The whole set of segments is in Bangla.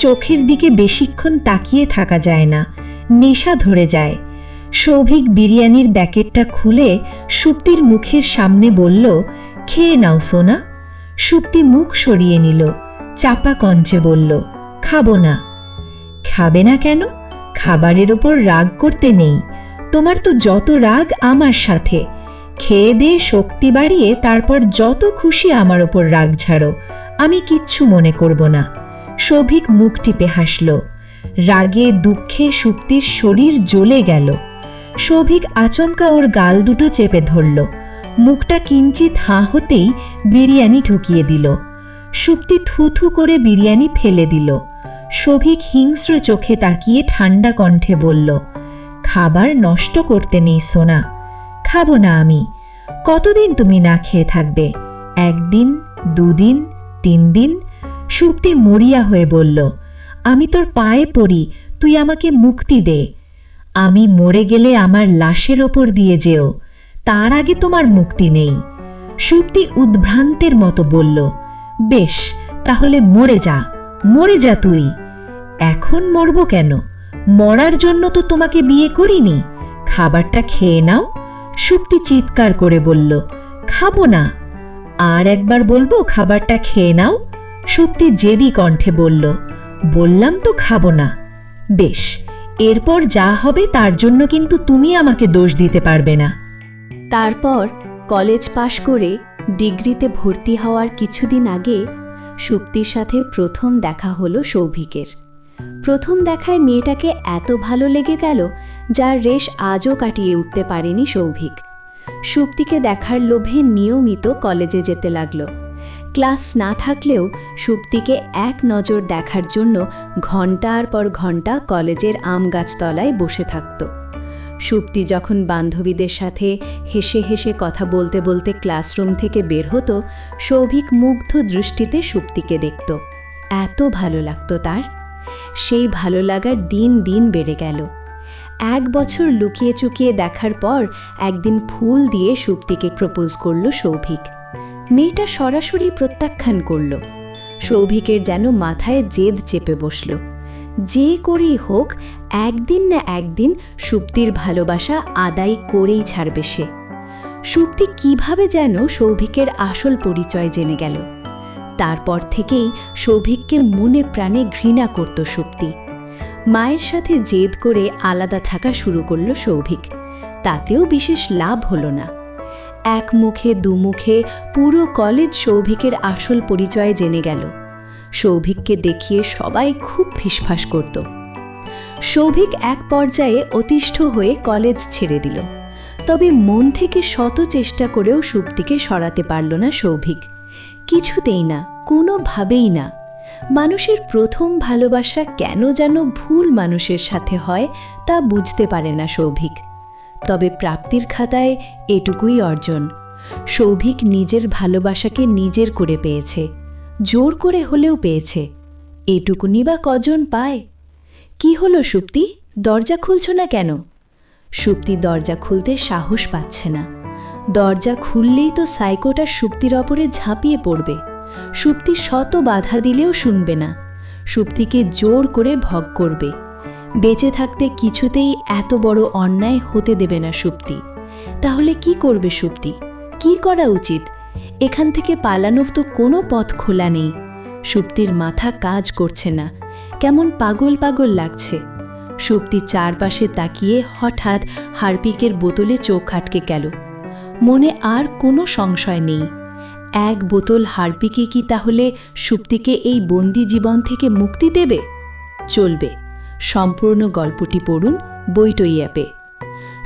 চোখের দিকে বেশিক্ষণ তাকিয়ে থাকা যায় না, নেশা ধরে যায়। সৌভিক বিরিয়ানির প্যাকেটটা খুলে সুপ্তির মুখের সামনে বলল, খেয়ে নাও সোনা। সুপ্তি মুখ সরিয়ে নিল, চাপা কণ্ঠে বলল, খাবো না। খাবে না কেন? খাবারের ওপর রাগ করতে নেই, তোমার তো যত রাগ আমার সাথে। খেয়ে দিয়ে শক্তি বাড়িয়ে তারপর যত খুশি আমার ওপর রাগ ঝাড়ো, আমি কিচ্ছু মনে করব না। সৌভিক মুখ টিপে হাসল। রাগে দুঃখে সুপ্তির শরীর জ্বলে গেল। সৌভিক আচমকা ওর গাল দুটো চেপে ধরল। মুখটা কিঞ্চিত হাঁ হতেই বিরিয়ানি ঢুকিয়ে দিল। সুপ্তি থুথু করে বিরিয়ানি ফেলে দিল। সৌভিক হিংস্র চোখে তাকিয়ে ঠান্ডা কণ্ঠে বলল, খাবার নষ্ট করতে নেই সোনা, খাবো না আমি। কতদিন তুমি না খেয়ে থাকবে? 1 দিন, 2 দিন, 3 দিন? সুপ্তি মরিয়া হয়ে বলল, আমি তোর পায়ে পড়ি, তুই আমাকে মুক্তি দে। আমি মরে গেলে আমার লাশের ওপর দিয়ে যেও, তার আগে তোমার মুক্তি নেই। সুপ্তি উদ্ভ্রান্তের মতো বলল, বেশ, তাহলে মরে যা, মরে যা তুই। এখন মরব কেন? মরার জন্য তো তোমাকে বিয়ে করিনি। খাবারটা খেয়ে নাও। সুপ্তি চিৎকার করে বলল, খাবো না। আর একবার বলবো খাবারটা খেয়ে নাও? সুপ্তি জেদি কণ্ঠে বলল, বললাম তো খাবো না। বেশ, এরপর যা হবে তার জন্য কিন্তু তুমি আমাকে দোষ দিতে পারবে না। তারপর কলেজ পাশ করে ডিগ্রিতে ভর্তি হওয়ার কিছুদিন আগে সুপ্তির সাথে প্রথম দেখা হলো সৌভিকের। প্রথম দেখায় মেয়েটাকে এত ভালো লেগে গেল যার রেশ আজও কাটিয়ে উঠতে পারেনি সৌভিক। সুপ্তিকে দেখার লোভে নিয়মিত কলেজে যেতে লাগলো। ক্লাস না থাকলেও সুপ্তিকে এক নজর দেখার জন্য ঘণ্টার পর ঘণ্টা কলেজের আম গাছতলায় বসে থাকত। সুপ্তি যখন বান্ধবীদের সাথে হেসে হেসে কথা বলতে বলতে ক্লাসরুম থেকে বের হতো, সৌভিক মুগ্ধ দৃষ্টিতে সুপ্তিকে দেখত। এত ভালো লাগতো তার। সেই ভালো লাগার দিন দিন বেড়ে গেল। 1 বছর লুকিয়ে চুকিয়ে দেখার পর একদিন ফুল দিয়ে সুপ্তিকে প্রপোজ করল সৌভিক। মেয়েটা সরাসরি প্রত্যাখ্যান করল। সৌভিকের যেন মাথায় জেদ চেপে বসল। যে করেই হোক একদিন না একদিন সুপ্তির ভালোবাসা আদায় করেই ছাড়বে সে। সুপ্তি কিভাবে যেন সৌভিকের আসল পরিচয় জেনে গেল। তারপর থেকেই সৌভিককে মনে প্রাণে ঘৃণা করত সুপ্তি। মায়ের সাথে জেদ করে আলাদা থাকা শুরু করল সৌভিক। তাতেও বিশেষ লাভ হলো না। 1 মুখে 2 মুখে পুরো কলেজ সৌভিকের আসল পরিচয় জেনে গেল। সৌভিককে দেখিয়ে সবাই খুব ফিসফাস করত। সৌভিক এক পর্যায়ে অতিষ্ঠ হয়ে কলেজ ছেড়ে দিল। তবে মন থেকে শত চেষ্টা করেও সুপ্তিকে সরাতে পারল না সৌভিক। কিছুতেই না, কোনোভাবেই না। মানুষের প্রথম ভালোবাসা কেন যেন ভুল মানুষের সাথে হয় তা বুঝতে পারে না সৌভিক। তবে প্রাপ্তির খাতায় এটুকুই অর্জন। সৌভিক নিজের ভালোবাসাকে নিজের করে পেয়েছে, জোর করে হলেও পেয়েছে। এটুকুনি বা কজন পায়? কি হলো সুপ্তি, দরজা খুলছ না কেন? সুপ্তি দরজা খুলতে সাহস পাচ্ছে না। দরজা খুললেই তো সাইকোটা সুপ্তির ওপরে ঝাঁপিয়ে পড়বে। সুপ্তি শত বাধা দিলেও শুনবে না। সুপ্তিকে জোর করে ভগ করবে। বেঁচে থাকতে কিছুতেই এত বড় অন্যায় হতে দেবে না সুপ্তি। তাহলে কি করবে সুপ্তি? কি করা উচিত? এখান থেকে পালানোর তো কোনো পথ খোলা নেই। সুপ্তির মাথা কাজ করছে না, কেমন পাগল পাগল লাগছে। সুপ্তি চারপাশে তাকিয়ে হঠাৎ হারপিকের বোতলে চোখ আটকে গেল। মনে আর কোনো সংশয় নেই। 1 বোতল হারপিকে কি তাহলে সুপ্তিকে এই বন্দি জীবন থেকে মুক্তি দেবে? চলবে, সম্পূর্ণ গল্পটি পড়ুন বইটই অ্যাপে।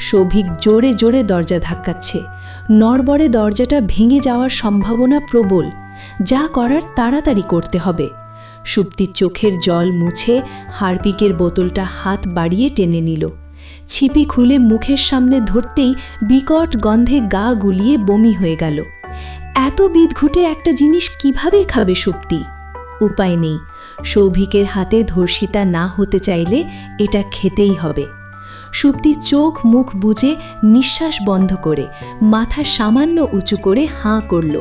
সৌভিক জোরে জোরে দরজা ধাক্কাচ্ছে। নড়বড়ে দরজাটা ভেঙে যাওয়ার সম্ভাবনা প্রবল। যা করার তাড়াতাড়ি করতে হবে। সুপ্তির চোখের জল মুছে হারপিকের বোতলটা হাত বাড়িয়ে টেনে নিল। ছিপি খুলে মুখের সামনে ধরতেই বিকট গন্ধে গা গুলিয়ে বমি হয়ে গেল। এত বিদঘুটে একটা জিনিস কিভাবে খাবে সুপ্তি? উপায় নেই। সৌভিকের হাতে ধর্ষিতা না হতে চাইলে এটা খেতেই হবে। সুপ্তি চোখ মুখ বুজে নিঃশ্বাস বন্ধ করে মাথা সামান্য উঁচু করে হাঁ করল।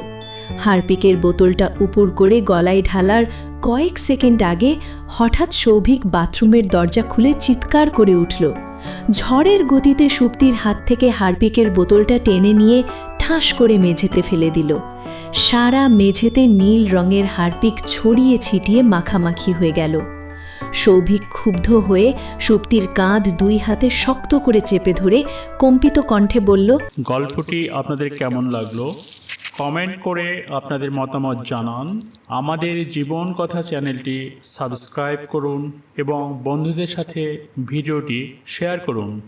হারপিকের বোতলটা উপর করে গলায় ঢালার কয়েক সেকেন্ড আগে হঠাৎ সৌভিক বাথরুমের দরজা খুলে চিৎকার করে উঠল। ঝড়ের গতিতে সুপ্তির হাত থেকে হারপিকের বোতলটা টেনে নিয়ে ঠাস করে মেঝেতে ফেলে দিল। সারা মেঝেতে নীল রঙের হারপিক ছড়িয়ে ছিটিয়ে মাখামাখি হয়ে গেল। সৌভিক ক্ষুব্ধ হয়ে সুপ্তির কাঁধ দুই হাতে শক্ত করে চেপে ধরে কম্পিত কণ্ঠে বলল, গল্পটি আপনাদের কেমন লাগলো কমেন্ট করে আপনাদের মতামত জানান। আমাদের জীবন কথা চ্যানেলটি সাবস্ক্রাইব করুন এবং বন্ধুদের সাথে ভিডিওটি শেয়ার করুন।